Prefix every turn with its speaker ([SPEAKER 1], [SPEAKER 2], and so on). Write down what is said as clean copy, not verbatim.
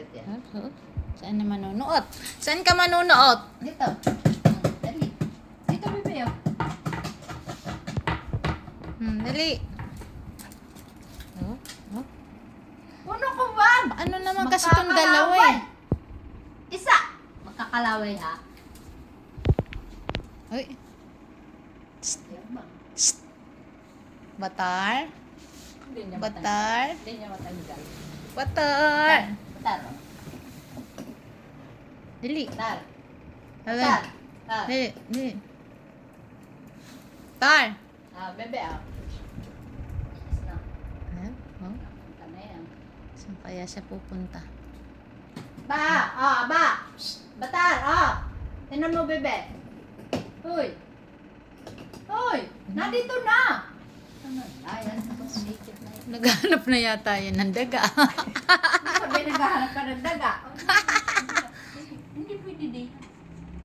[SPEAKER 1] Cute yan.
[SPEAKER 2] Saan na manunuot? Saan ka manunuot?
[SPEAKER 1] Dito. Dali. Dito, bebe, oh.
[SPEAKER 2] Dali.
[SPEAKER 1] Puno ko ba?
[SPEAKER 2] Ano naman kasi itong dalawa eh?
[SPEAKER 1] Isa. Magkakalaway, ha?
[SPEAKER 2] Uy.
[SPEAKER 1] Yan ba?
[SPEAKER 2] Batar.
[SPEAKER 1] Hindi niya
[SPEAKER 2] Batar.
[SPEAKER 1] Hindi niya matanggal.
[SPEAKER 2] Batar.
[SPEAKER 1] Batar, oh.
[SPEAKER 2] Dali.
[SPEAKER 1] Batar.
[SPEAKER 2] Dali.
[SPEAKER 1] Batar. Ah,
[SPEAKER 2] Dali. Dali. Tar.
[SPEAKER 1] bebe, ah. Yes na.
[SPEAKER 2] Oh,
[SPEAKER 1] Punta na yan.
[SPEAKER 2] saan kaya siya pupunta?
[SPEAKER 1] Ba. Shh. Batar, Tingnan mo, bebe. Hoy. Nandito na. Ano? Ayan. Naked na yun.
[SPEAKER 2] Naghanap na yata yan ng daga.
[SPEAKER 1] Sabi, naghahanap ka ng daga.